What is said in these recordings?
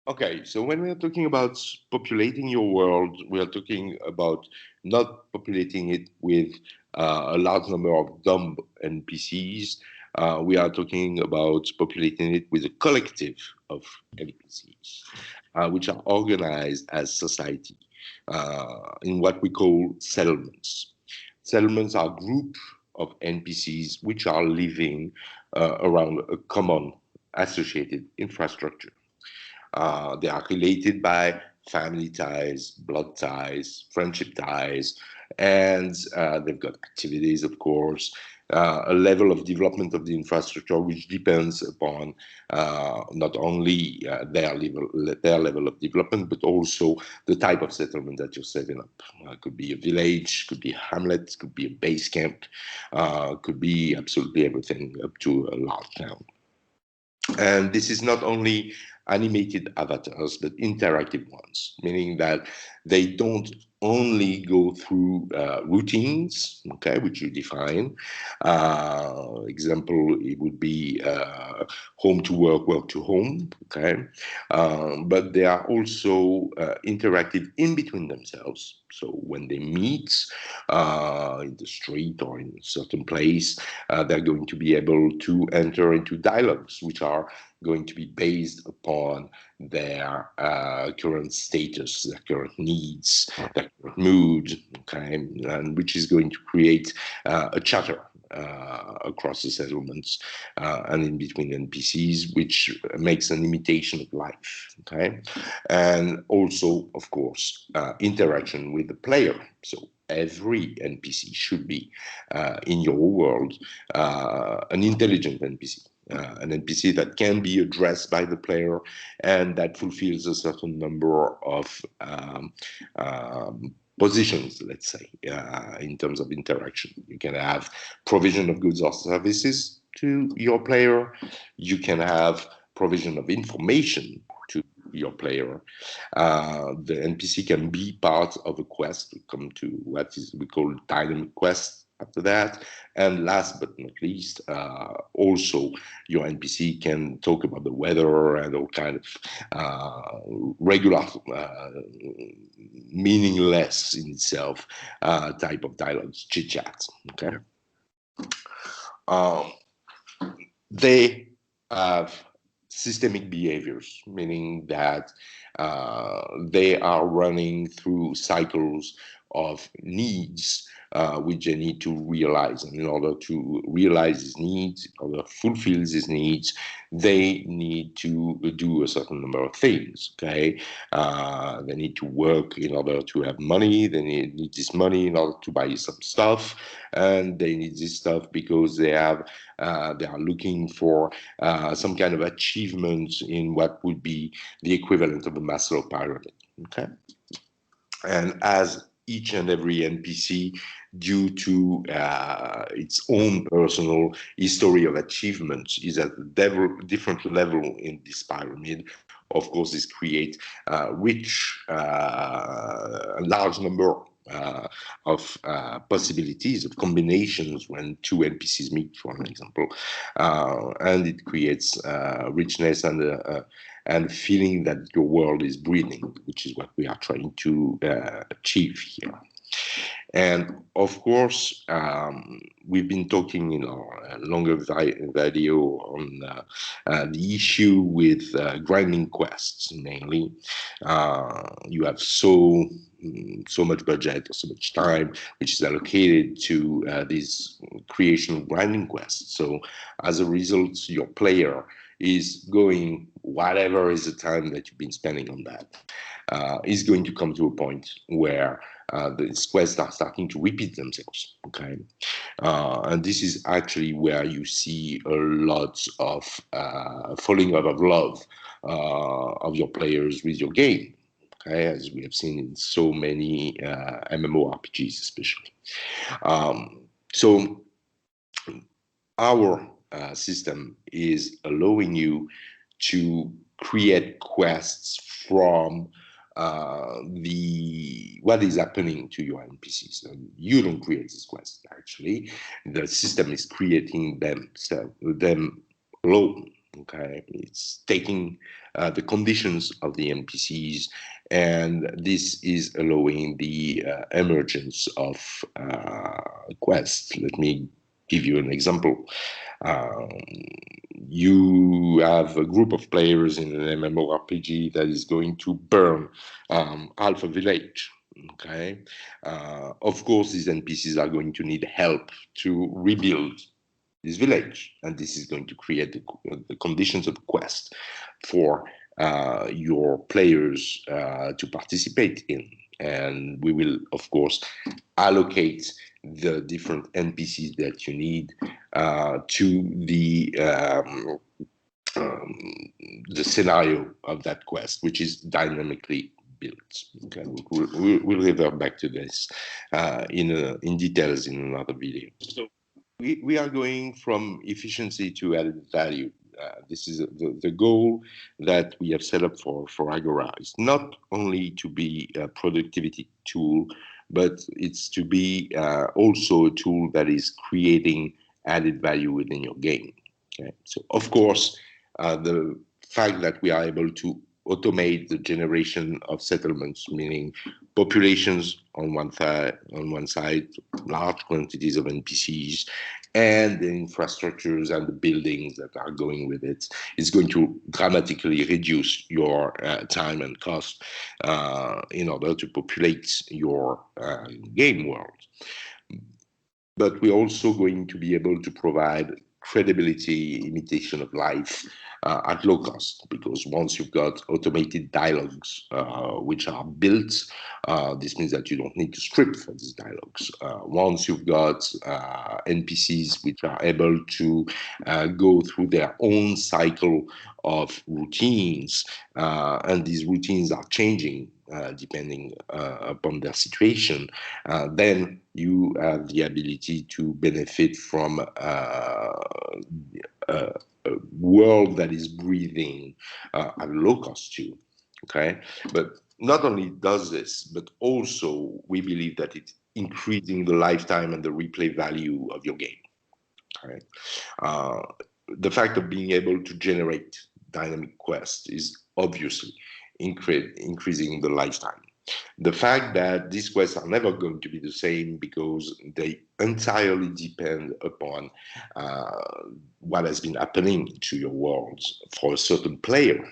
Okay, so when we are talking about populating your world, we are talking about not populating it with a large number of dumb NPCs. We are talking about populating it with a collective of NPCs, which are organized as society in what we call settlements. Settlements are a group of NPCs which are living around a common associated infrastructure. They are related by family ties, blood ties, friendship ties, and they've got activities, of course, a level of development of the infrastructure which depends upon not only their level of development, but also the type of settlement that you're setting up. Could be a village, could be a hamlet, could be a base camp, could be absolutely everything up to a large town. And this is not only animated avatars, but interactive ones, meaning that they don't only go through routines, okay, which you define. Example, it would be home to work, work to home, okay? But they are also interactive in between themselves. So when they meet in the street or in a certain place, they're going to be able to enter into dialogues, which are going to be based upon their current status, their current needs, their current mood, okay, and which is going to create a chatter across the settlements and in between NPCs, which makes an imitation of life, okay, and also, of course, interaction with the player. So every NPC should be in your world an intelligent NPC. An NPC that can be addressed by the player and that fulfills a certain number of positions, let's say, in terms of interaction. You can have provision of goods or services to your player. You can have provision of information to your player. The NPC can be part of a quest. We come to what is we call dynamic quest after that. And last but not least, also your NPC can talk about the weather and all kind of regular, meaningless in itself type of dialogues, chit chat. Okay, um, they have systemic behaviors, meaning that they are running through cycles of needs which they need to realize. And in order to realize his needs, in order to fulfill his needs, they need to do a certain number of things, okay? They need to work in order to have money. They need this money in order to buy some stuff. And they need this stuff because they are looking for some kind of achievement in what would be the equivalent of a Maslow pyramid, okay? And as each and every NPC, due to its own personal history of achievements, is at a different level in this pyramid. Of course, this creates rich, a large number of possibilities of combinations when two NPCs meet, for an example, and it creates richness and feeling that your world is breathing, which is what we are trying to achieve here. And of course, we've been talking in our longer video on the issue with grinding quests, mainly. You have so much budget or so much time which is allocated to this creation of grinding quests. So as a result, your player is going, whatever is the time that you've been spending on that, is going to come to a point where the quests are starting to repeat themselves, okay? And this is actually where you see a lot of falling out of love of your players with your game, okay? As we have seen in so many MMORPGs especially. So our system is allowing you to create quests from what is happening to your NPCs. And you don't create these quests, actually. The system is creating them alone. Okay, it's taking the conditions of the NPCs, and this is allowing the emergence of quests. Let me give you an example. Um, you have a group of players in an MMORPG that is going to burn half a village. Okay, of course, these NPCs are going to need help to rebuild this village, and this is going to create the conditions of the quest for your players to participate in. And we will, of course, allocate the different NPCs that you need to um, the scenario of that quest, which is dynamically built. Okay, we'll revert back to this in details in another video. So we are going from efficiency to added value. This is the goal that we have set up for Agora. It's not only to be a productivity tool, but it's to be also a tool that is creating added value within your game. Okay? So, of course, the fact that we are able to automate the generation of settlements, meaning populations on one side, large quantities of NPCs, and the infrastructures and the buildings that are going with it, is going to dramatically reduce your time and cost in order to populate your game world. But we're also going to be able to provide credibility, imitation of life at low cost, because once you've got automated dialogues which are built, this means that you don't need to script for these dialogues. Once you've got NPCs which are able to go through their own cycle of routines, and these routines are changing depending upon their situation, then you have the ability to benefit from a world that is breathing at low cost too. Okay, but not only does this, but also we believe that it's increasing the lifetime and the replay value of your game. Right? The fact of being able to generate dynamic quests is obviously increasing the lifetime. The fact that these quests are never going to be the same because they entirely depend upon what has been happening to your worlds for a certain player,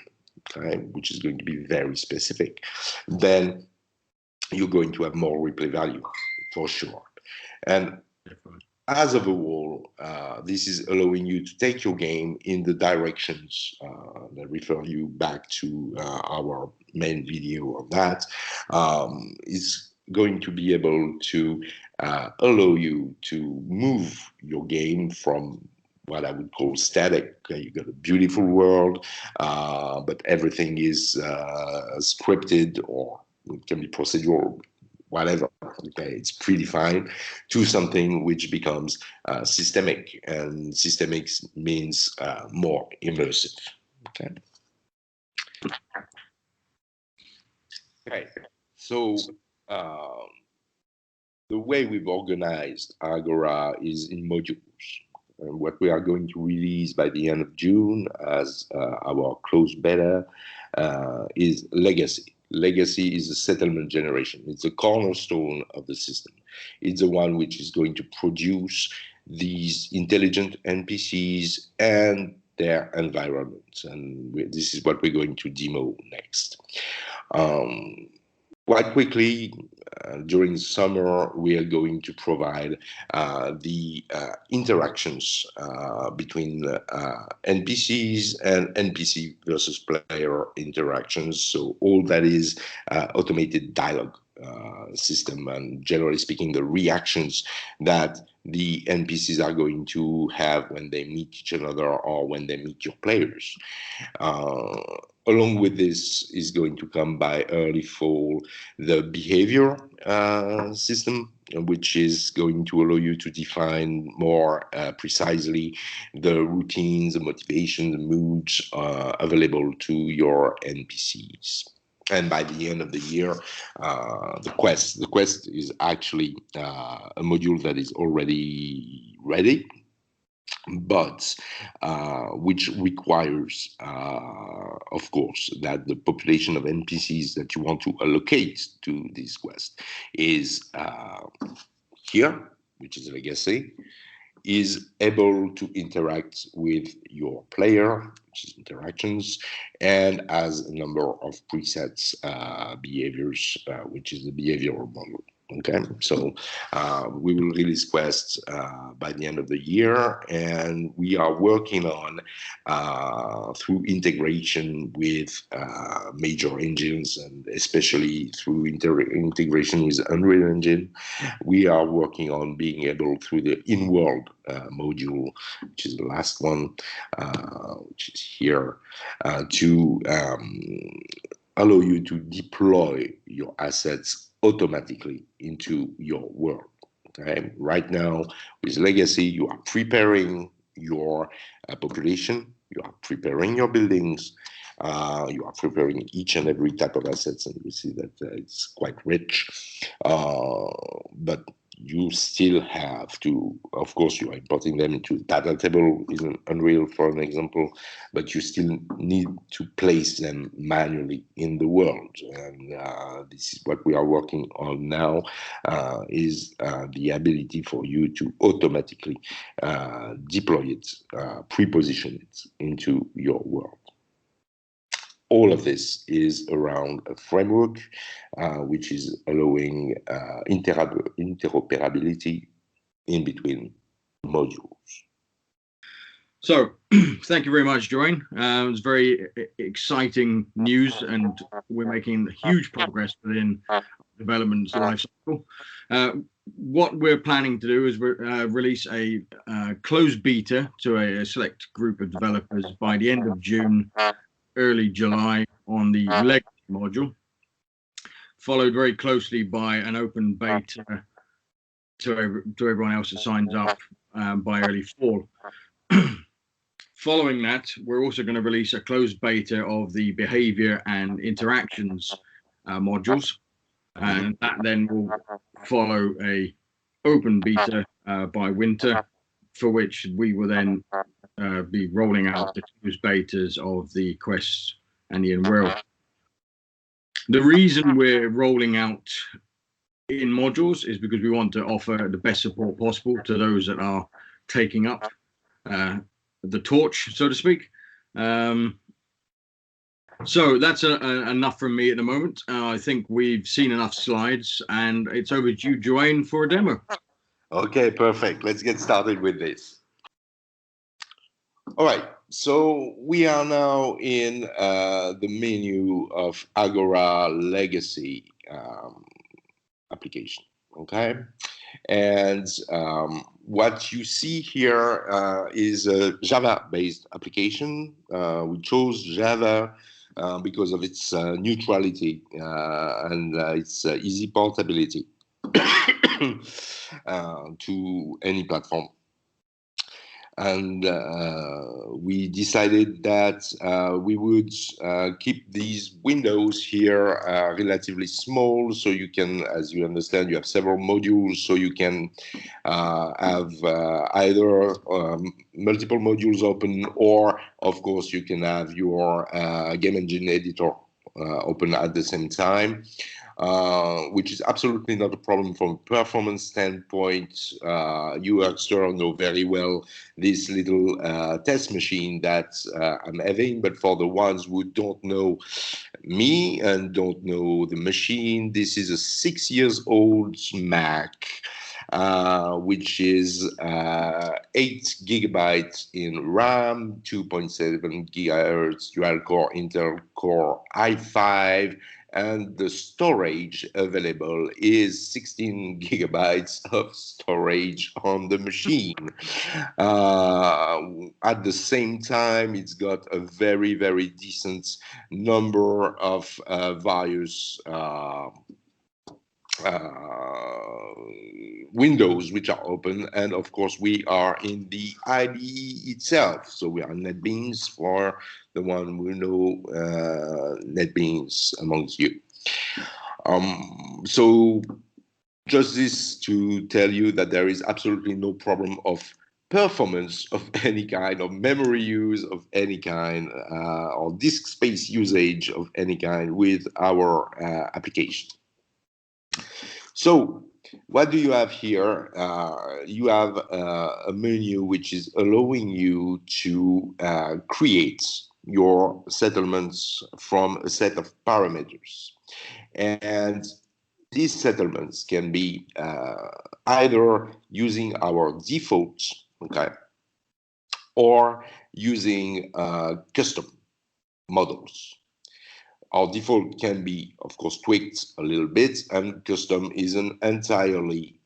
okay, which is going to be very specific, then you're going to have more replay value for sure. And as of a whole, this is allowing you to take your game in the directions that refer you back to our main video on that. Is going to be able to allow you to move your game from what I would call static. Okay, you got a beautiful world, but everything is scripted, or it can be procedural, whatever. Okay, it's predefined, to something which becomes systemic, and systemic means more immersive. Okay. Okay. So the way we've organized Agora is in modules. And what we are going to release by the end of June as our closed beta is Legacy. Legacy is a settlement generation. It's a cornerstone of the system. It's the one which is going to produce these intelligent NPCs and their environments. And this is what we're going to demo next. Quite quickly, during the summer, we are going to provide the interactions between NPCs and NPC versus player interactions. So all that is automated dialogue system, and generally speaking, the reactions that the NPCs are going to have when they meet each other or when they meet your players. Along with this is going to come by early fall the behavior system, which is going to allow you to define more precisely the routines, the motivation, the moods available to your NPCs. And by the end of the year, the quest is actually a module that is already ready. but which requires, of course, that the population of NPCs that you want to allocate to this quest is here, which is legacy, is able to interact with your player, which is interactions, and has a number of presets behaviors, which is the behavioral model. Okay, so we will release quests by the end of the year, and we are working on through integration with major engines, and especially through integration with Unreal Engine. We are working on being able, through the in-world module, which is the last one, which is here, to allow you to deploy your assets automatically into your world. Okay, right now with Legacy, you are preparing your population, you are preparing your buildings, you are preparing each and every type of assets, and you see that it's quite rich. But you still have to, of course, you are importing them into data table in Unreal, for an example, but you still need to place them manually in the world. And this is what we are working on now, is the ability for you to automatically deploy it, pre-position it into your world. All of this is around a framework which is allowing interoperability in between modules. So, thank you very much, Joanne. It was very exciting news, and we're making huge progress within development's lifecycle. What we're planning to do is release a closed beta to a select group of developers by the end of June, early July on the Legacy module, followed very closely by an open beta to everyone else that signs up by early fall. Following that, we're also going to release a closed beta of the behavior and interactions modules, and that then will follow a open beta by winter, for which we will then be rolling out the closed betas of the quests and the in-world. The reason we're rolling out in modules is because we want to offer the best support possible to those that are taking up the torch, so to speak. So that's enough from me at the moment. I think we've seen enough slides, and it's over to you, Joanne, for a demo. Okay, perfect. Let's get started with this. All right, so we are now in the menu of Agora Legacy application, okay? And what you see here is a Java-based application. We chose Java because of its neutrality and its easy portability to any platform. And we decided that we would keep these windows here relatively small, so you can, as you understand, you have several modules, so you can have either multiple modules open, or of course you can have your game engine editor open at the same time. Which is absolutely not a problem from a performance standpoint. You Huckster know very well this little test machine that I'm having, but for the ones who don't know me and don't know the machine, this is a 6 years old Mac, which is 8 gigabytes in RAM, 2.7 gigahertz dual-core Intel Core i5, and the storage available is 16 gigabytes of storage on the machine. At the same time, it's got a very, very decent number of various windows which are open, and of course we are in the IDE itself, so we are NetBeans for the one who know NetBeans amongst you. So just this to tell you that there is absolutely no problem of performance of any kind, or memory use of any kind, or disk space usage of any kind with our application. So what do you have here? You have a menu which is allowing you to create your settlements from a set of parameters. And these settlements can be either using our defaults, okay, or using custom models. Our default can be, of course, tweaked a little bit, and custom is an entirely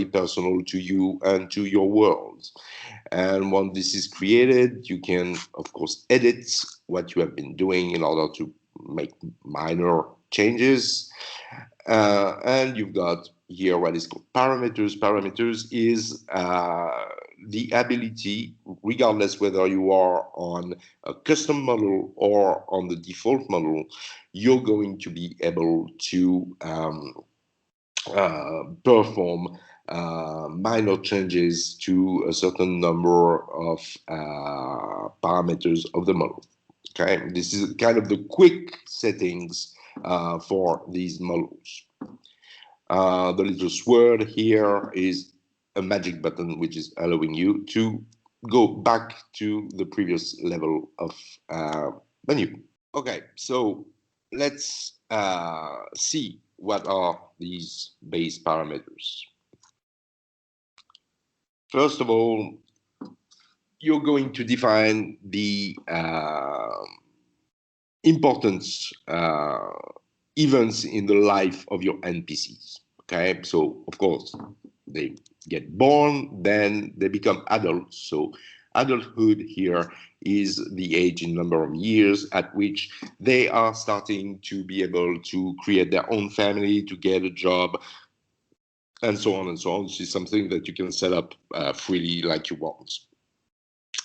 personal to you and to your world. And once this is created, you can, of course, edit what you have been doing in order to make minor changes. And you've got here what is called parameters. Parameters is the ability, regardless whether you are on a custom model or on the default model, you're going to be able to perform minor changes to a certain number of parameters of the model. Okay, this is kind of the quick settings for these models. The little sword here is a magic button which is allowing you to go back to the previous level of menu. Okay, so let's see what are these base parameters. First of all, you're going to define the importance events in the life of your NPCs. Okay, so of course they get born, then they become adults. So adulthood here is the age in number of years at which they are starting to be able to create their own family, to get a job, and so on and so on. This is something that you can set up freely like you want.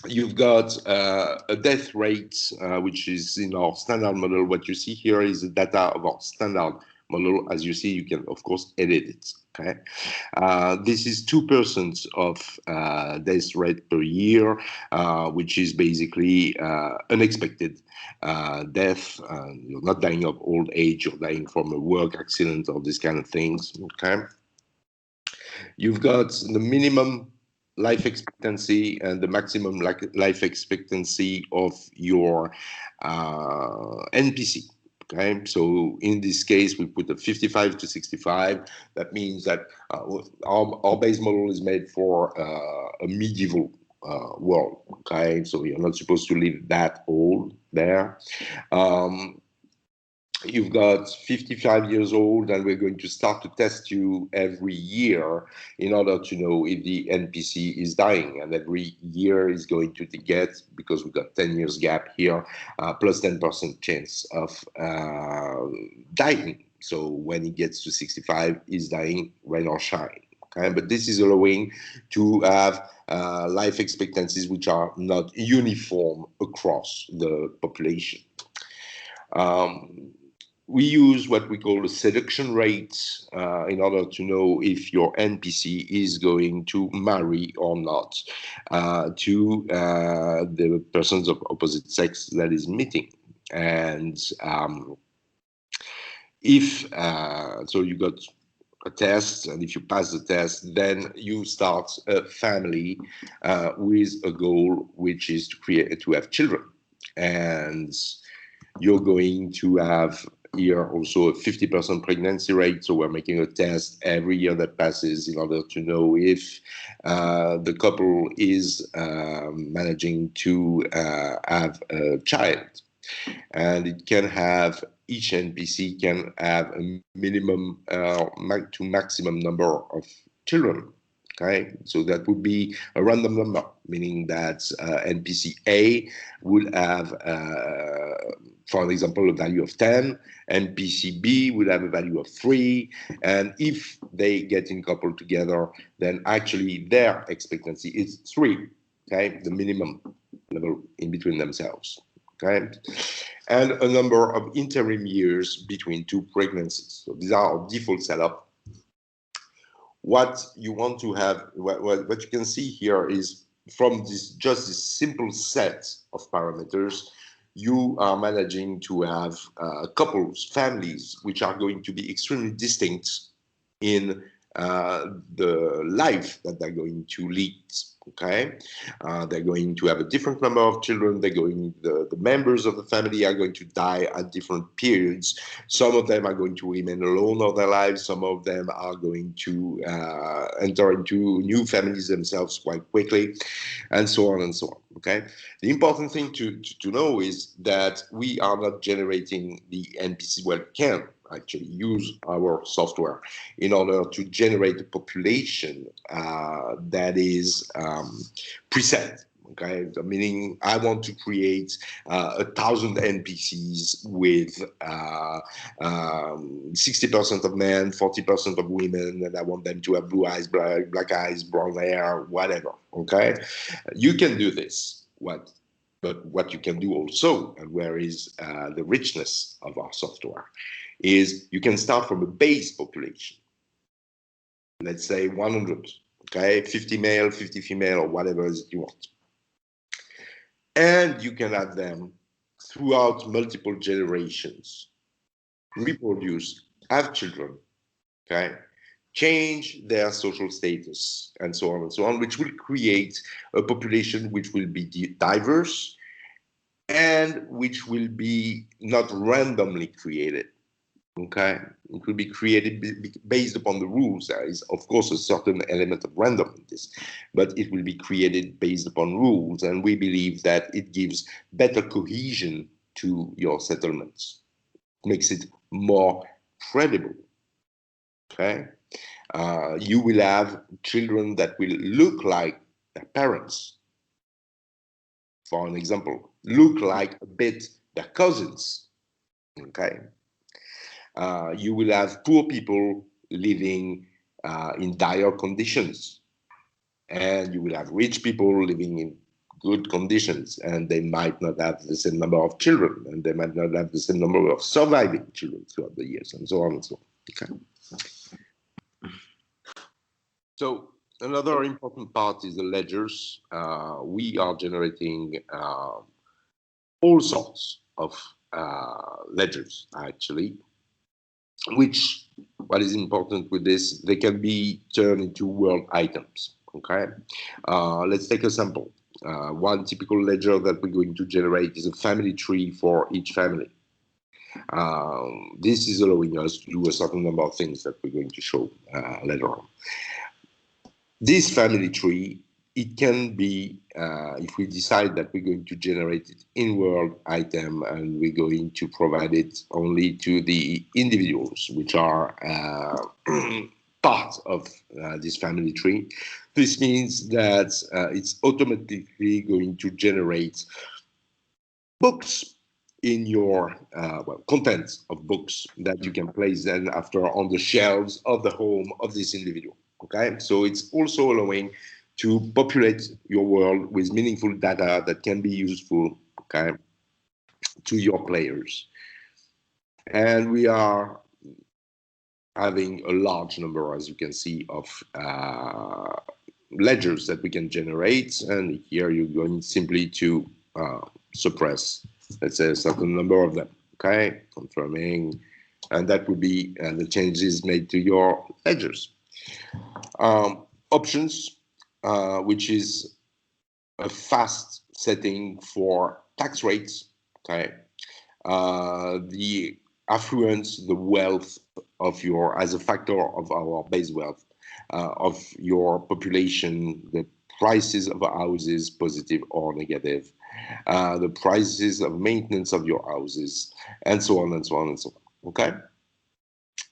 You've got a death rate, which is in our standard model. What you see here is the data of our standard model. As you see, you can, of course, edit it. Okay, this is 2% of death rate per year, which is basically unexpected death. You're not dying of old age, you're dying from a work accident or these kind of things. Okay, you've got the minimum life expectancy and the maximum life expectancy of your NPC. Okay, so in this case, we put a 55 to 65. That means that our base model is made for a medieval world. Okay, so you're not supposed to live that old there. You've got 55 years old, and we're going to start to test you every year in order to know if the NPC is dying. And every year is going to get, because we've got 10 years gap here, plus 10% chance of dying. So when he gets to 65, he's dying, rain or shine. Okay? But this is allowing to have life expectancies which are not uniform across the population. We use what we call a seduction rate in order to know if your NPC is going to marry or not to the persons of opposite sex that is meeting. And if so, you got a test, and if you pass the test, then you start a family with a goal, which is to have children. And you're going to have here also a 50% pregnancy rate. So we're making a test every year that passes in order to know if the couple is managing to have a child. And it can have, each NPC can have a minimum to maximum number of children. Okay, so that would be a random number, meaning that NPC A would have, for example, a value of 10, NPC B would have a value of 3, and if they get in couple together, then actually their expectancy is 3, okay, the minimum level in between themselves. Okay, and a number of interim years between two pregnancies. So these are our default setup. what you want to have, what you can see here is from just this simple set of parameters, you are managing to have couples, families, which are going to be extremely distinct in the life that they're going to lead. Okay, they're going to have a different number of children. The members of the family are going to die at different periods. Some of them are going to remain alone all their lives. Some of them are going to enter into new families themselves quite quickly, and so on and so on. Okay, the important thing to know is that we are not generating the NPC. Well, we can actually use our software in order to generate a population that is preset. Okay, meaning I want to create 1,000 NPCs with 60% of men, 40% of women, and I want them to have blue eyes, black eyes, brown hair, whatever. Okay, you can do this. But what you can do also, and where is the richness of our software, is you can start from a base population. Let's say 100, okay, 50 male, 50 female, or whatever it is you want. And you can add them throughout multiple generations, reproduce, have children, okay, change their social status, and so on, which will create a population which will be diverse and which will be not randomly created. Okay, it will be created based upon the rules. There is, of course, a certain element of random in this, but it will be created based upon rules, and we believe that it gives better cohesion to your settlements, makes it more credible. Okay, you will have children that will look like their parents, for an example, look like a bit their cousins. Okay. You will have poor people living in dire conditions, and you will have rich people living in good conditions, and they might not have the same number of children, and they might not have the same number of surviving children throughout the years, and so on and so on. Okay. So another important part is the ledgers. We are generating all sorts of ledgers, actually, which, what is important with this, they can be turned into world items. Okay, let's take a sample. One typical ledger that we're going to generate is a family tree for each family. This is allowing us to do a certain number of things that we're going to show later on. This family tree, it can be, if we decide that we're going to generate it in world item and we're going to provide it only to the individuals which are part of this family tree. This means that it's automatically going to generate books in your contents of books that you can place then after on the shelves of the home of this individual. Okay, so it's also allowing to populate your world with meaningful data that can be useful, okay, to your players. And we are having a large number, as you can see, of ledgers that we can generate, and here you're going simply to suppress, let's say, a certain number of them. Okay, confirming, and that would be the changes made to your ledgers. Options, which is a fast setting for tax rates. Okay, the affluence, the wealth of your, as a factor of our base wealth of your population, the prices of houses, positive or negative, the prices of maintenance of your houses, and so on and so on and so on. Okay,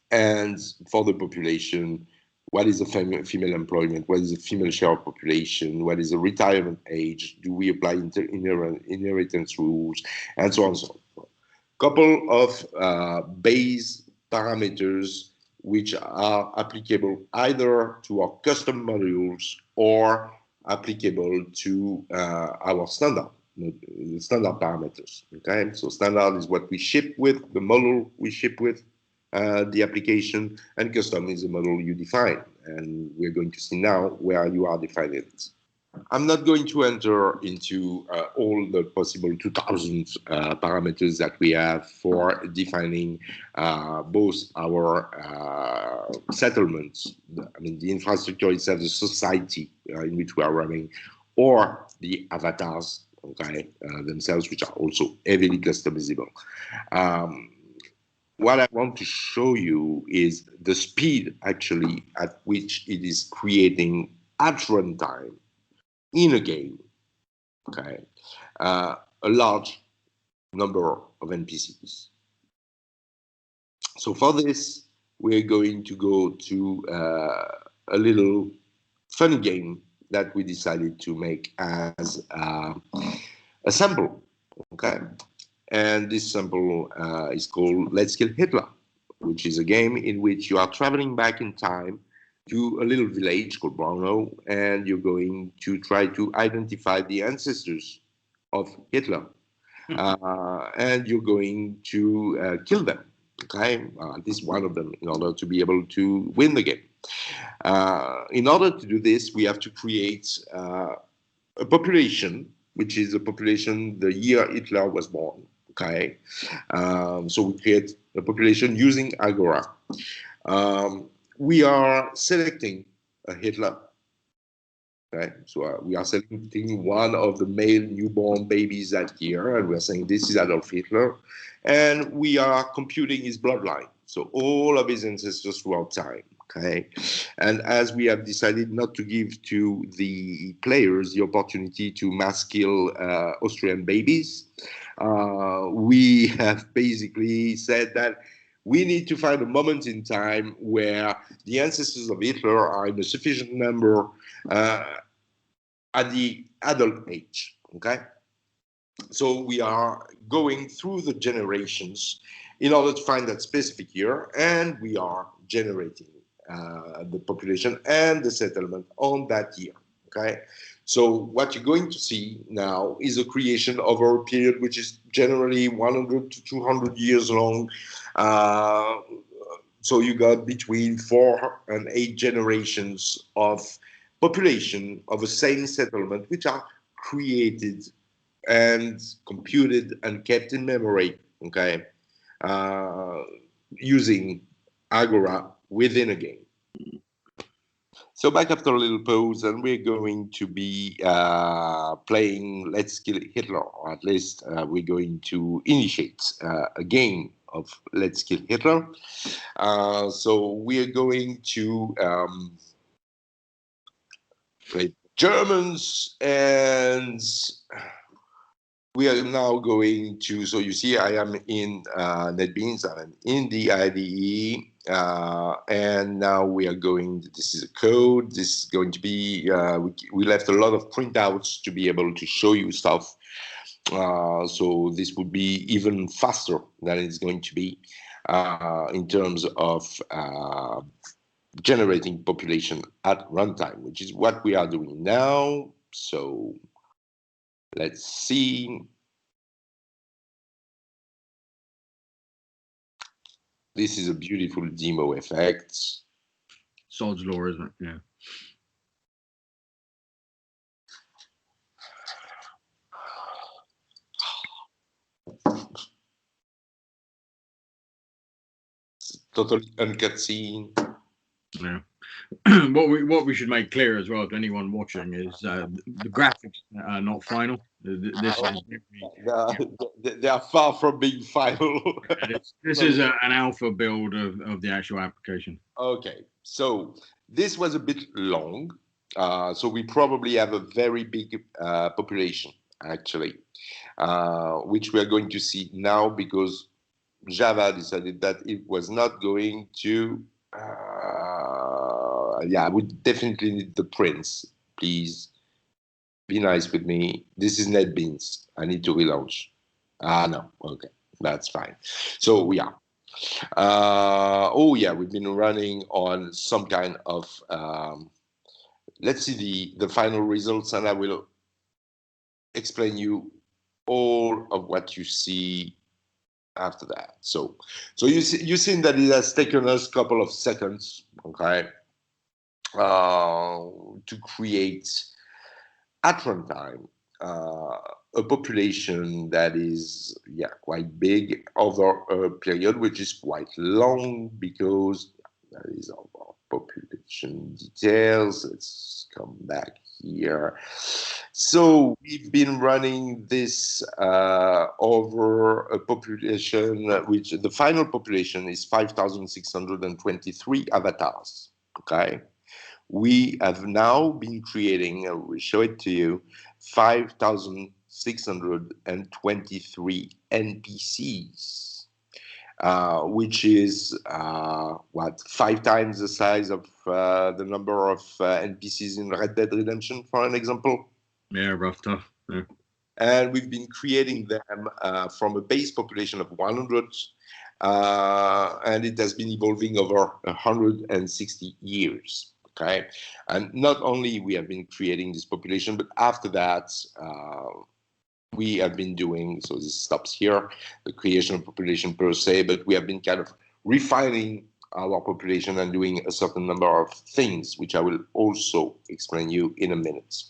and for the population, what is the female employment? What is the female share of population? What is the retirement age? Do we apply inheritance rules? And so on and so on. Couple of base parameters which are applicable either to our custom modules or applicable to our standard parameters. Okay, so standard is what we ship with, the model we ship with, the application, and custom is the model you define. And we're going to see now where you are defining it. I'm not going to enter into all the possible 2000 parameters that we have for defining both our settlements, I mean the infrastructure itself, the society in which we are running, or the avatars, okay, themselves, which are also heavily customizable. What I want to show you is the speed actually at which it is creating at runtime in a game, okay, a large number of NPCs. So for this, we're going to go to a little funny game that we decided to make as a sample, okay? And this sample is called Let's Kill Hitler, which is a game in which you are traveling back in time to a little village called Brno, and you're going to try to identify the ancestors of Hitler, and you're going to kill them, okay? At least one of them, in order to be able to win the game. In order to do this, we have to create a population, which is a population the year Hitler was born, okay? So we create a population using Agora. We are selecting a Hitler, okay? So we are selecting one of the male newborn babies that year, and we're saying this is Adolf Hitler, and we are computing his bloodline, so all of his ancestors throughout time, okay? And as we have decided not to give to the players the opportunity to mass kill Austrian babies, we have basically said that we need to find a moment in time where the ancestors of Hitler are in a sufficient number at the adult age, okay? So we are going through the generations in order to find that specific year, and we are generating the population and the settlement on that year, okay? So what you're going to see now is a creation over a period which is generally 100 to 200 years long. So you got between 4 and 8 generations of population of the same settlement, which are created and computed and kept in memory, okay, using Agora within a game. So back after a little pause, and we're going to be playing Let's Kill Hitler, or at least we're going to initiate a game of Let's Kill Hitler. So we're going to play Germans, and we are now going to, so you see I am in NetBeans, I'm in the IDE, and now we are going, this is a code, this is going to be, we left a lot of printouts to be able to show you stuff, so this would be even faster than it's going to be in terms of generating population at runtime, which is what we are doing now. So let's see. This is a beautiful demo effect. Sod's law, isn't it? Yeah. Totally uncut scene. Yeah. what we should make clear as well to anyone watching is the graphics are not final. This is they are far from being final. this is an alpha build of the actual application. Okay, so this was a bit long. So we probably have a very big population, actually, which we are going to see now because Java decided that it was not going to. Yeah, we definitely need the prints. Please be nice with me. This is NetBeans. I need to relaunch. No, okay, that's fine. So we are. Oh yeah, we've been running on some kind of. Let's see the final results, and I will explain you all of what you see after that. So you see that it has taken us a couple of seconds, okay, to create at runtime a population that is quite big over a period which is quite long, because that is our population details. Let's come back here. So we've been running this over a population which the final population is 5,623 avatars. Okay, we have now been creating, I will show it to you, 5,623 NPCs, which is what, 5 times the size of the number of NPCs in Red Dead Redemption, for an example. Yeah, rough tough. Yeah. And we've been creating them from a base population of 100, and it has been evolving over 160 years. Okay, and not only we have been creating this population, but after that, we have been doing, so this stops here, the creation of population per se, but we have been kind of refining our population and doing a certain number of things, which I will also explain you in a minute.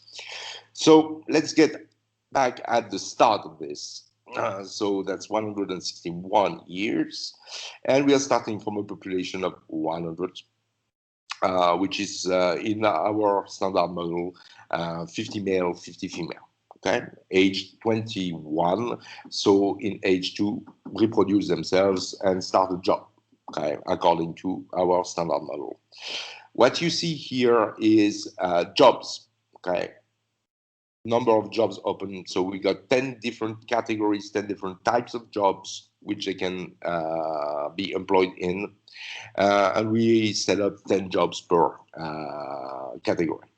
So let's get back at the start of this. So that's 161 years, and we are starting from a population of 100. Which is in our standard model, 50 male, 50 female. Okay, age 21. So in age 2, reproduce themselves and start a job. Okay, according to our standard model. What you see here is jobs. Okay, number of jobs open. So we got 10 different categories, 10 different types of jobs which they can be employed in. And we set up 10 jobs per category.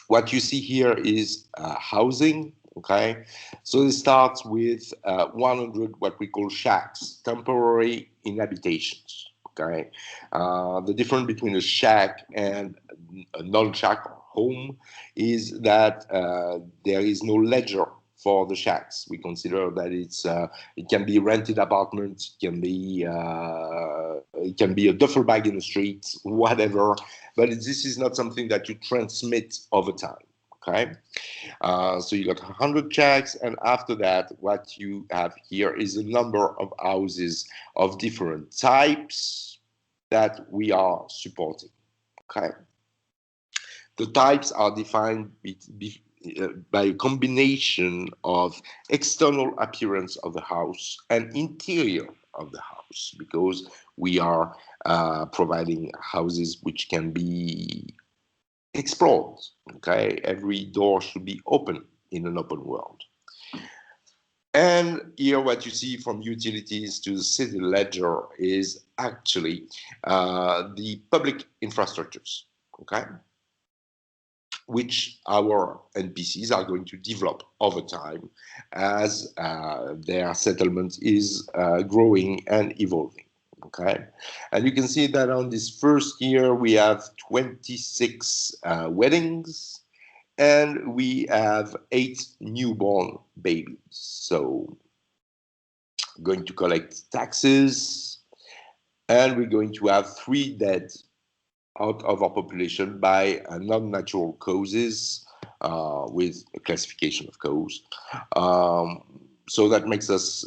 What you see here is housing, okay? So it starts with 100 what we call shacks, temporary inhabitations, okay? The difference between a shack and a non-shack home is that there is no ledger for the shacks. We consider that it can be rented apartments, it can be a duffel bag in the street, whatever. But this is not something that you transmit over time. Okay, so you got 100 shacks, and after that, what you have here is a number of houses of different types that we are supporting. Okay, the types are defined by a combination of external appearance of the house and interior of the house, because we are providing houses which can be explored. Okay, every door should be open in an open world. And here what you see from utilities to the city ledger is actually the public infrastructures. Okay, which our NPCs are going to develop over time as their settlement is growing and evolving. Okay, and you can see that on this first year we have 26 weddings, and we have 8 newborn babies. So going to collect taxes, and we're going to have 3 dead out of our population by non-natural causes, with a classification of cause. So that makes us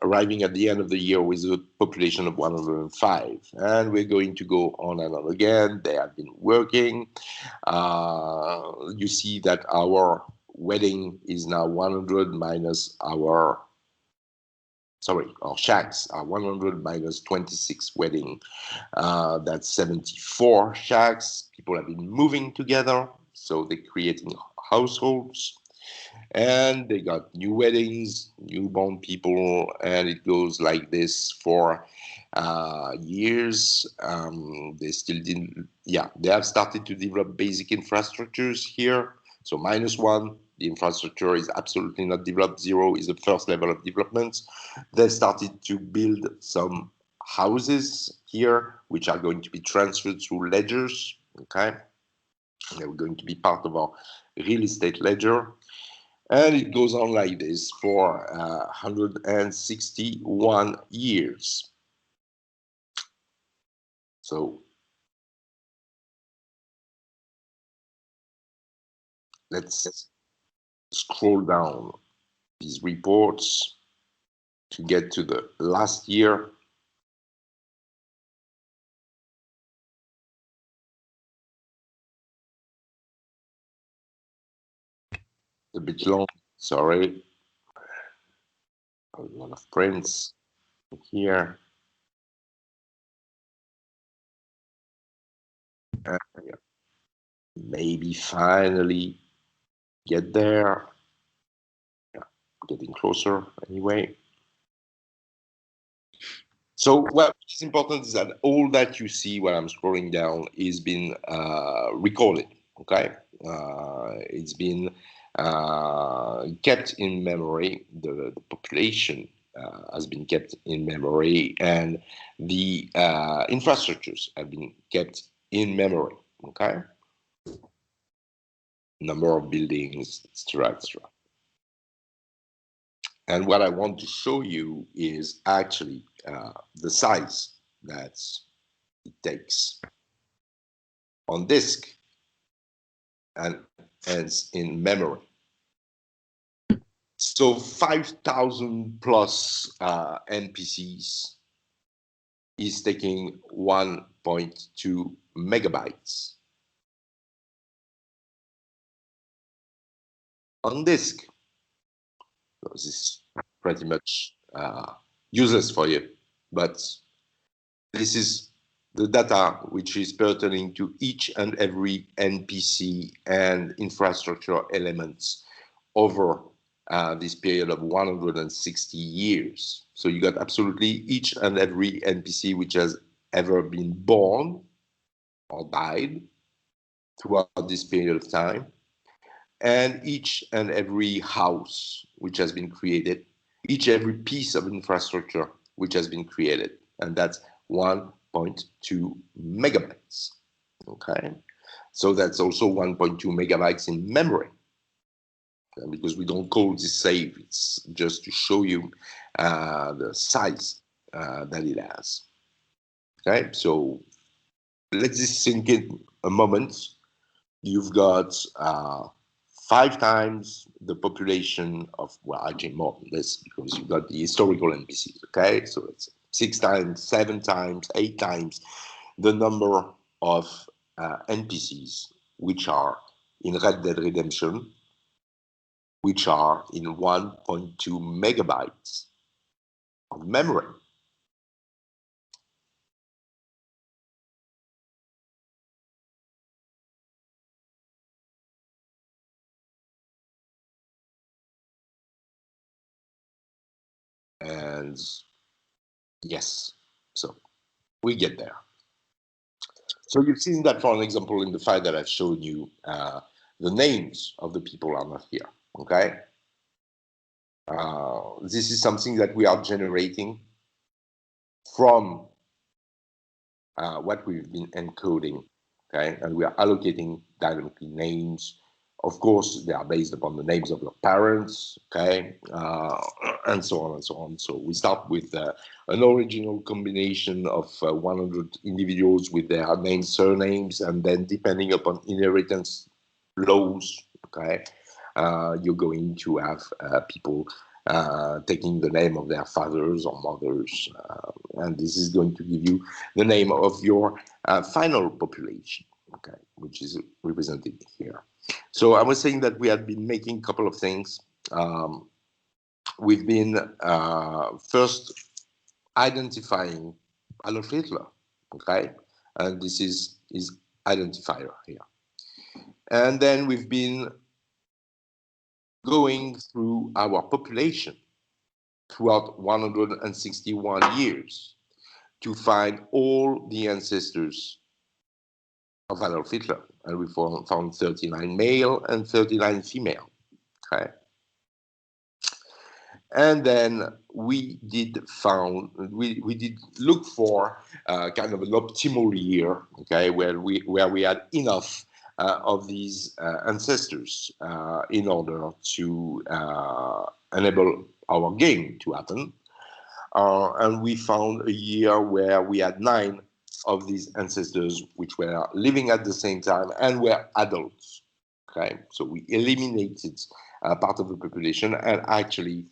arriving at the end of the year with a population of 105. And we're going to go on and on again. They have been working. You see that our wedding is now 100 minus our shacks are 100 minus 26 wedding. That's 74 shacks. People have been moving together, so they're creating households. And they got new weddings, newborn people, and it goes like this for years. They still didn't, they have started to develop basic infrastructures here. So -1, the infrastructure is absolutely not developed. 0 is the first level of development. They started to build some houses here, which are going to be transferred through ledgers. Okay, they're going to be part of our real estate ledger. And it goes on like this for 161 years. So let's scroll down these reports to get to the last year. A bit long, sorry. A lot of prints here. Maybe finally get there. Yeah, getting closer anyway. So what is important is that all that you see when I'm scrolling down is been recorded, okay? It's been kept in memory. The population has been kept in memory, and the infrastructures have been kept in memory, okay? Number of buildings, etc., etc. And what I want to show you is actually the size that it takes on disk and in memory. So 5,000 plus NPCs is taking 1.2 megabytes on disk. So this is pretty much useless for you, but this is the data which is pertaining to each and every NPC and infrastructure elements over this period of 160 years. So you got absolutely each and every NPC which has ever been born or died throughout this period of time, and each and every house which has been created, each every piece of infrastructure which has been created, and that's 1.2 megabytes. Okay, so that's also 1.2 megabytes in memory, because we don't call this save. It's just to show you the size that it has. Okay, so let this sink in a moment. You've got 5 times the population of, well, actually more than this, because you've got the historical NPCs, okay? So it's 6 times, 7 times, 8 times the number of NPCs which are in Red Dead Redemption, which are in 1.2 megabytes of memory. And yes, so we get there. So you've seen that, for an example, in the file that I've shown you, the names of the people are not here, okay? This is something that we are generating from what we've been encoding, okay? And we are allocating dynamically names. Of course, they are based upon the names of your parents, okay? And so on and so on. So we start with an original combination of 100 individuals with their names, surnames, and then depending upon inheritance laws, okay, you're going to have people taking the name of their fathers or mothers, and this is going to give you the name of your final population, okay, which is represented here. So I was saying that we had been making a couple of things. We've been first identifying Adolf Hitler, okay, and this is his identifier here. And then we've been going through our population throughout 161 years to find all the ancestors of Adolf Hitler, and we found 39 male and 39 female, okay? And then we did look for kind of an optimal year, okay, where we had enough of these ancestors in order to enable our game to happen. And we found a year where we had 9 of these ancestors which were living at the same time and were adults. Okay, so we eliminated part of the population, and actually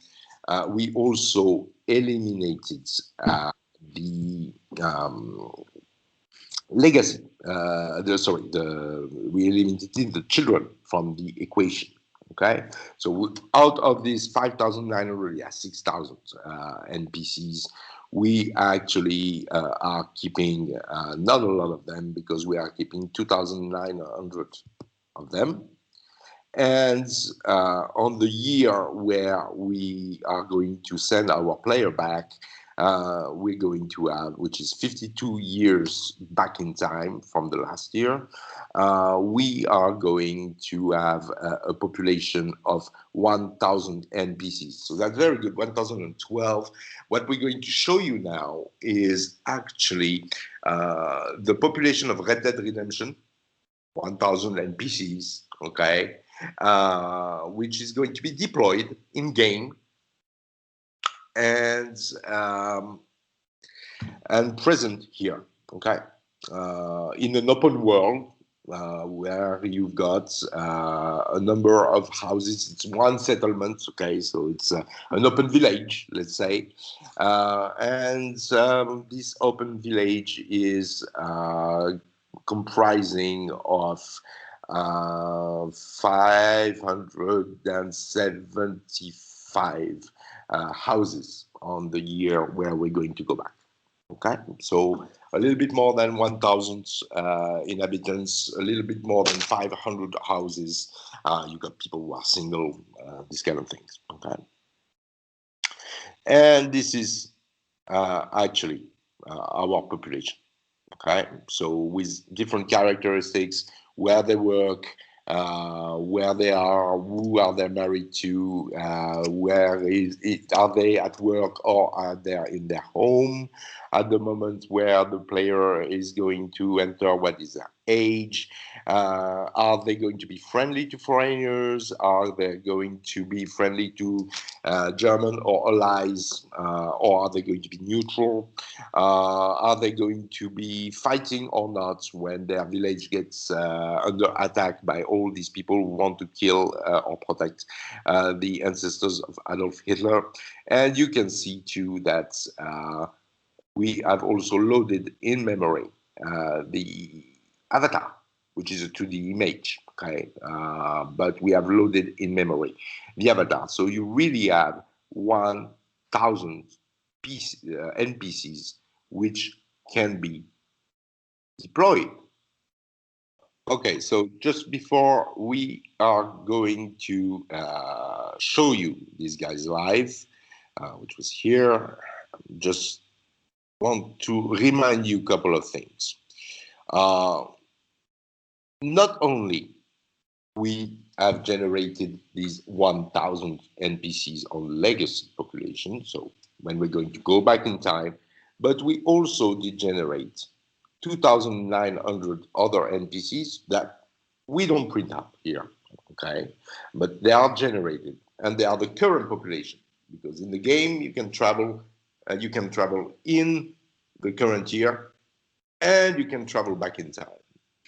we also eliminated the legacy. We eliminated the children from the equation. Okay, so out of these 5,900, 6,000 NPCs, we actually are keeping not a lot of them, because we are keeping 2,900 of them. And on the year where we are going to send our player back, we're going to have, which is 52 years back in time from the last year, we are going to have a population of 1,000 NPCs. So that's very good, 1,012. What we're going to show you now is actually the population of Red Dead Redemption, 1,000 NPCs, okay, which is going to be deployed in game and present here, okay, in an open world where you've got a number of houses. It's one settlement, okay, so it's an open village, let's say, and this open village is comprising of 575 houses on the year where we're going to go back. Okay, so a little bit more than 1,000 inhabitants, a little bit more than 500 houses. You got people who are single, these kind of things. Okay, and this is actually our population. Okay, so with different characteristics, where they work, where they are, who are they married to, are they at work or are they in their home at the moment where the player is going to enter, what is their age, are they going to be friendly to foreigners, are they going to be friendly to German or allies, or are they going to be neutral, are they going to be fighting or not when their village gets under attack by all these people who want to kill or protect the ancestors of Adolf Hitler. And you can see too that we have also loaded in memory the avatar, which is a 2D image, okay? But we have loaded in memory the avatar. So you really have 1,000 NPCs which can be deployed. Okay, so just before we are going to show you these guys live, which was here, just want to remind you a couple of things. Not only we have generated these 1,000 NPCs on legacy population, so when we're going to go back in time, but we also did generate 2,900 other NPCs that we don't print up here, okay? But they are generated, and they are the current population, because in the game you can travel in the current year, and you can travel back in time.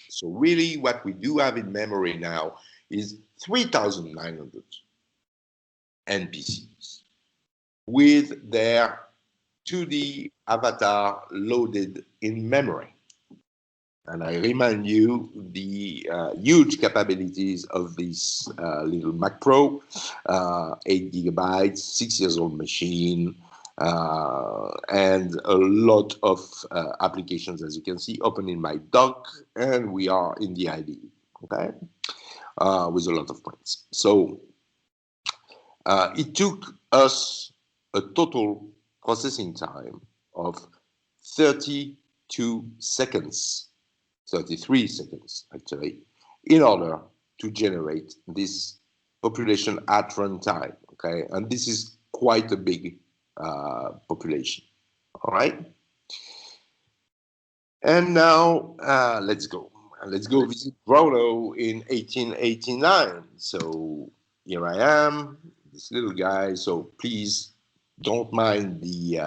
So really what we do have in memory now is 3,900 NPCs with their 2D avatar loaded in memory. And I remind you the huge capabilities of this little Mac Pro, 8 gigabytes, 6 years old machine, and a lot of applications, as you can see, open in my dock, and we are in the IDE, okay, with a lot of points. So it took us a total processing time of 32 seconds, 33 seconds actually, in order to generate this population at runtime, okay? And this is quite a big population, all right? And now let's go. let's go visit Bruno in 1889. So here I am, this little guy. So please don't mind the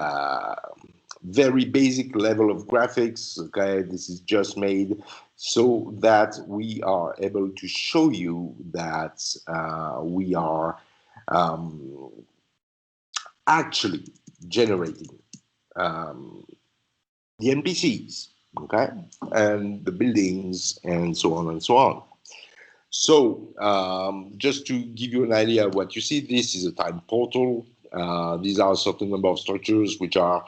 very basic level of graphics. Okay, this is just made so that we are able to show you that we are um, actually generating um, the NPCs, okay, and the buildings, and so on and so on. So, just to give you an idea of what you see, this is a time portal. These are a certain number of structures which are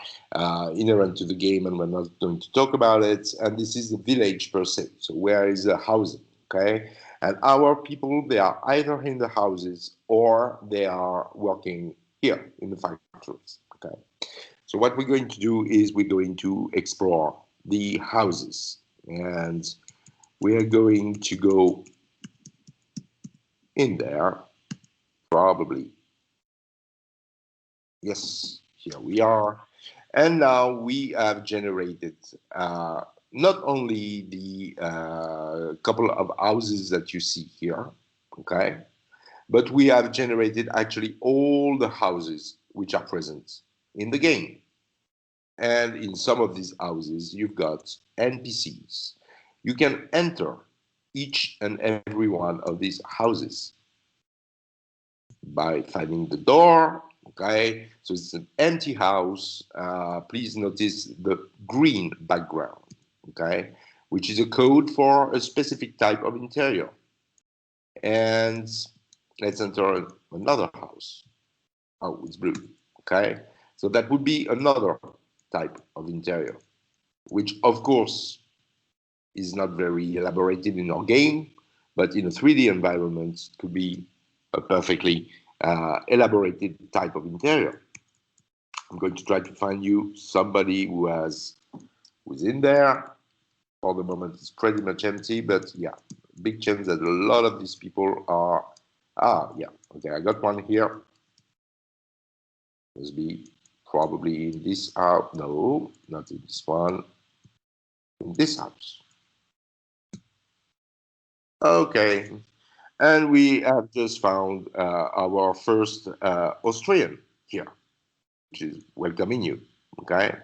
inherent to the game, and we're not going to talk about it. And this is the village per se. So, where is the housing? Okay, and our people, they are either in the houses or they are working here in the factories. Okay, so what we're going to do is we're going to explore the houses, and we are going to go in there, probably. Yes, here we are. And now we have generated not only the couple of houses that you see here, okay, but we have generated actually all the houses which are present in the game. And in some of these houses, you've got NPCs. You can enter each and every one of these houses by finding the door. Okay, so it's an empty house. Please notice the green background, okay, which is a code for a specific type of interior. And let's enter another house. Oh, it's blue, okay. So that would be another type of interior, which of course is not very elaborated in our game, but in a 3D environment could be a perfectly elaborated type of interior. I'm going to try to find you somebody who's in there. For the moment, it's pretty much empty, but yeah, big chance that a lot of these people are. Yeah, okay, I got one here. Must be probably in this house. No, not in this one. In this house. Okay, and we have just found our first Austrian here, which is welcoming you. Okay,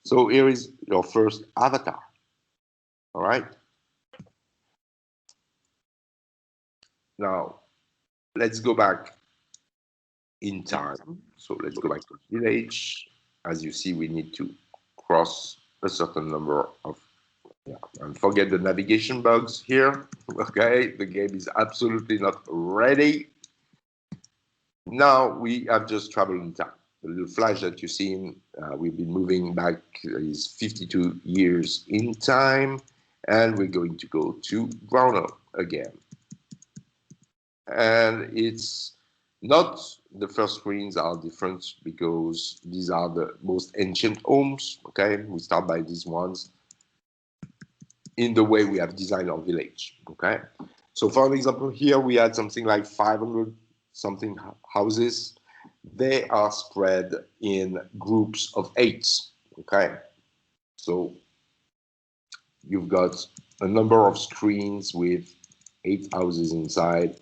so here is your first avatar. All right. Now let's go back in time. So let's go back to the village. As you see, we need to cross a certain number of, yeah, and forget the navigation bugs here. Okay, the game is absolutely not ready. Now we have just traveled in time. The little flash that you've seen, we've been moving back is 52 years in time, and we're going to go to Bruno again. And it's not the first screens are different because these are the most ancient homes. Okay, we start by these ones in the way we have designed our village. Okay, so for an example, here we had something like 500 something houses. They are spread in groups of 8. Okay, so you've got a number of screens with 8 houses inside.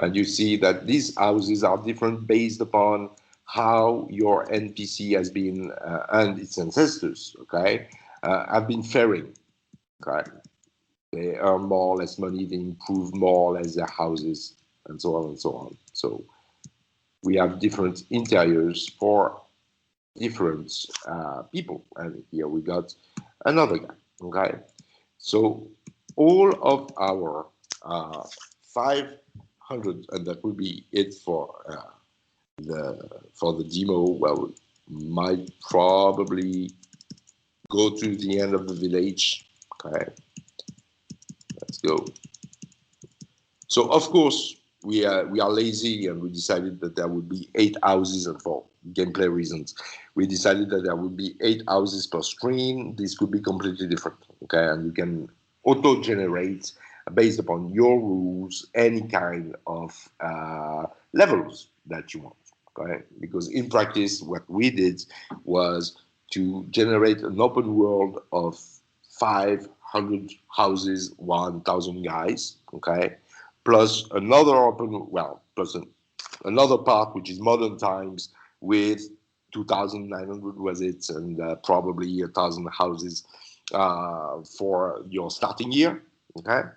And you see that these houses are different based upon how your NPC has been and its ancestors, okay, have been faring. Okay, they earn more or less money, they improve more or less their houses, and so on and so on. So we have different interiors for different people, and here we got another guy. Okay, so all of our 500, and that will be it for the demo. Well, might probably go to the end of the village. Okay, let's go. So of course we are lazy, and we decided that there would be 8 houses, and for gameplay reasons, we decided that there would be 8 houses per screen. This could be completely different. Okay, and you can auto-generate based upon your rules any kind of levels that you want. Okay, because in practice, what we did was to generate an open world of 5 100 houses, 1,000 guys, okay? Plus another another part, which is modern times with 2,900 visits and probably 1,000 houses for your starting year, okay?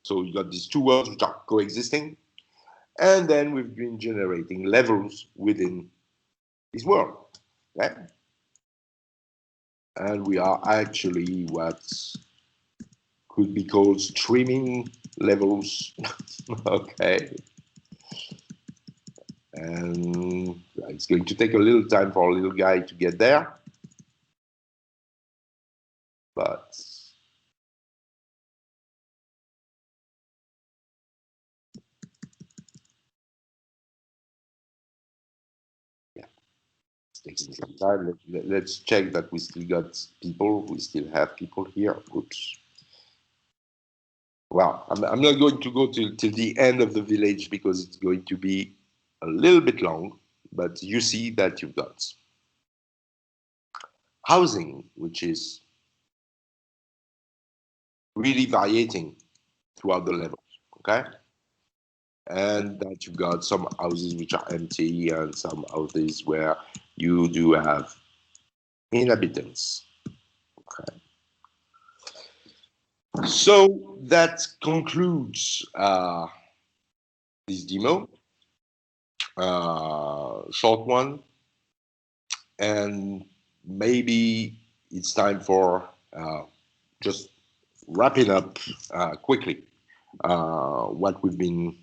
So you got these two worlds which are coexisting. And then we've been generating levels within this world, okay? And we are actually what could be called streaming levels, okay? And it's going to take a little time for a little guy to get there, but yeah, it's taking some time. Let's check that we still got people. We still have people here. Oops. Well, I'm not going to go till the end of the village because it's going to be a little bit long, but you see that you've got housing, which is really variating throughout the levels, okay? And that you've got some houses which are empty and some houses where you do have inhabitants, okay? So that concludes this demo, short one, and maybe it's time for just wrapping up quickly what we've been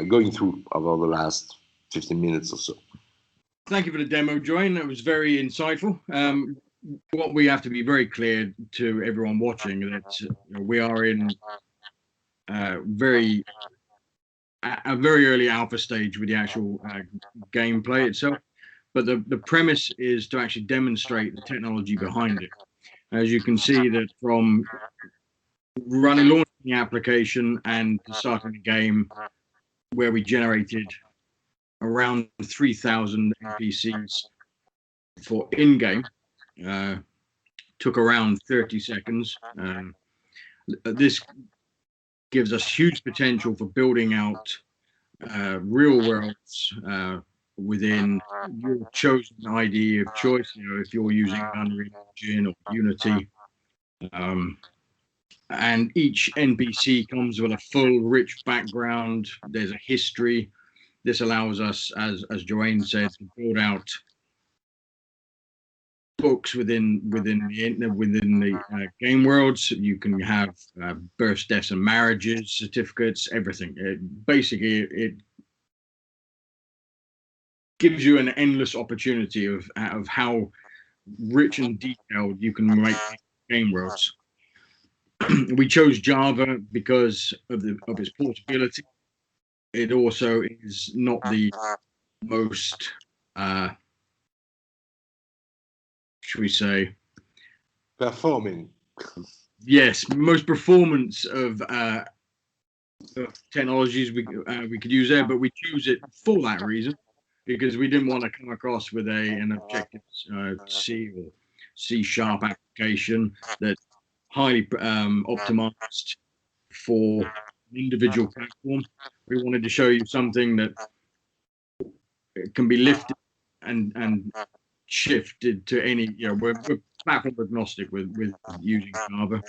going through over the last 15 minutes or so. Thank you for the demo, Join. That was very insightful. What we have to be very clear to everyone watching that we are in a very early alpha stage with the actual gameplay itself. But the premise is to actually demonstrate the technology behind it. As you can see that from launching the application and starting the game, where we generated around 3,000 NPCs for in-game, took around 30 seconds. This gives us huge potential for building out real worlds within your chosen IDE of choice. If you're using Unreal Engine or Unity, and each NPC comes with a full, rich background. There's a history. This allows us, as Joanne said, to build out books within the game worlds. You can have births, deaths, and marriages, certificates, everything. It gives you an endless opportunity of how rich and detailed you can make game worlds. We chose Java because of its portability. It also is not the most, should we say, Performing. Yes, most performance of technologies we could use there, but we choose it for that reason because we didn't want to come across with an Objective C or C# application that's highly optimized for an individual platform. We wanted to show you something that can be lifted and shifted to any. We're platform agnostic with using Java.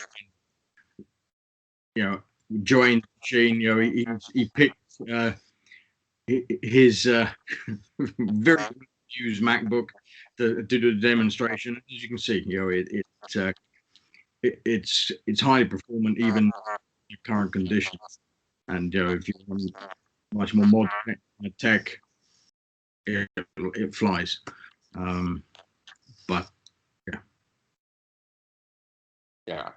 Join the machine. He picked his very used MacBook to do the demonstration. As you can see, it's highly performant even in current conditions. And if you want much more modern tech, it flies. But yeah.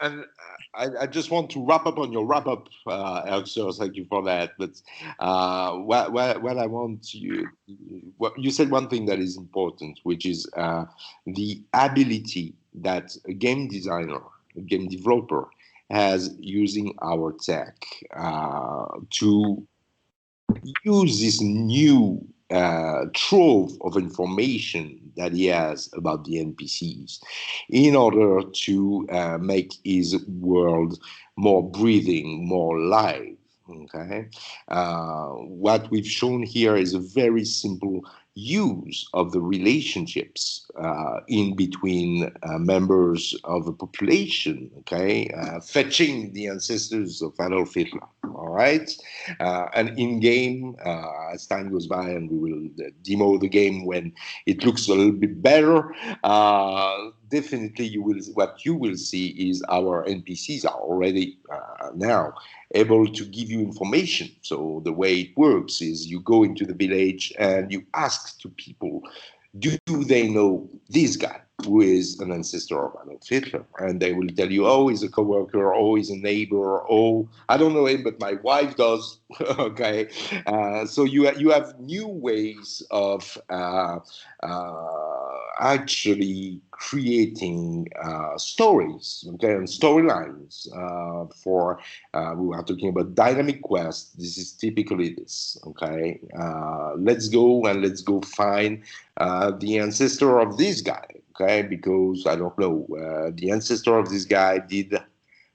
And I just want to wrap up on your wrap-up, Elxir. Thank you for that. But what I want you said one thing that is important, which is the ability that a game designer, a game developer, has using our tech to use this new trove of information that he has about the NPCs in order to make his world more breathing, more live. Okay, what we've shown here is a very simple use of the relationships in between members of a population. Okay, fetching the ancestors of Adolf Hitler. All right, and in game, as time goes by, and we will demo the game when it looks a little bit better. Definitely, what you will see is our NPCs are already now able to give you information. So the way it works is you go into the village and you ask to people, do they know this guy who is an ancestor of Adolf Hitler? And they will tell you, oh, he's a coworker, oh, he's a neighbor, oh, I don't know him, but my wife does. Okay, so you have new ways of actually creating stories, okay, and storylines for. We are talking about dynamic quest. This is typically this. Okay, let's go find the ancestor of this guy. Okay, because I don't know, the ancestor of this guy did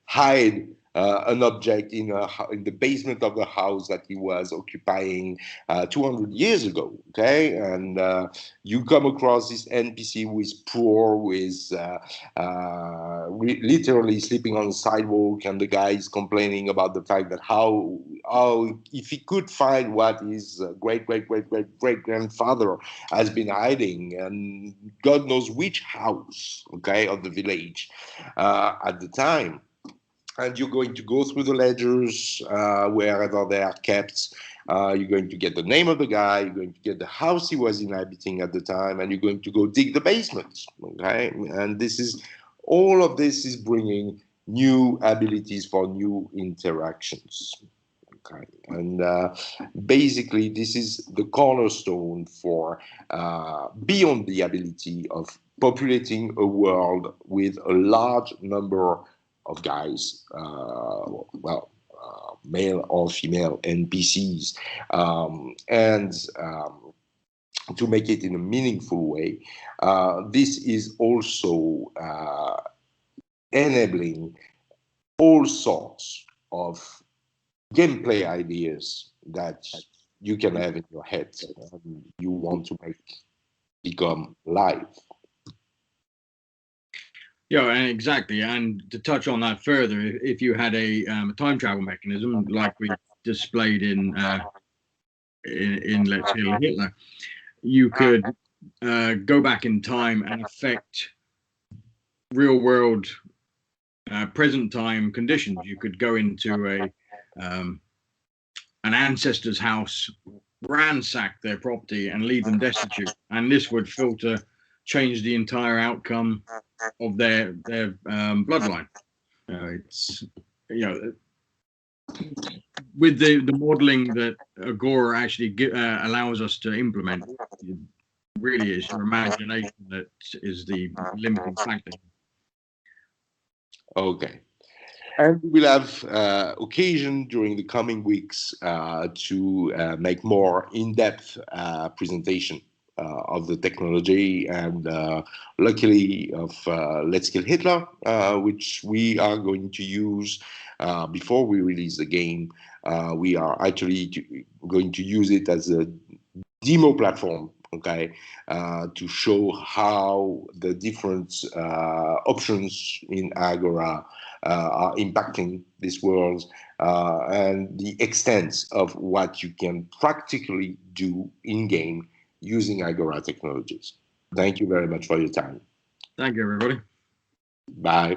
hide an object in the basement of the house that he was occupying 200 years ago. Okay, and you come across this NPC who is poor, who is literally sleeping on the sidewalk, and the guy is complaining about the fact that how if he could find what his great grandfather has been hiding, and God knows which house, okay, of the village at the time. And you're going to go through the ledgers wherever they are kept. You're going to get the name of the guy. You're going to get the house he was inhabiting at the time, and you're going to go dig the basement. Okay, and all of this is bringing new abilities for new interactions. Okay, and basically this is the cornerstone for beyond the ability of populating a world with a large number of guys, male or female NPCs, and to make it in a meaningful way. This is also enabling all sorts of gameplay ideas that you can have in your head and you want to make become live. Yeah, and exactly. And to touch on that further, if you had a time travel mechanism like we displayed in Let's Kill Hitler, you could go back in time and affect real world, present time conditions. You could go into an ancestor's house, ransack their property, and leave them destitute, and this would change the entire outcome of their bloodline. It's with the modeling that Agora actually allows us to implement. It really is your imagination that is the limiting factor. Okay. And we will have occasion during the coming weeks to make more in-depth presentation of the technology, and luckily of Let's Kill Hitler, which we are going to use before we release the game. We are actually going to use it as a demo platform, okay, to show how the different options in Agora are impacting this world and the extent of what you can practically do in game using Agora technologies. Thank you very much for your time. Thank you, everybody. Bye.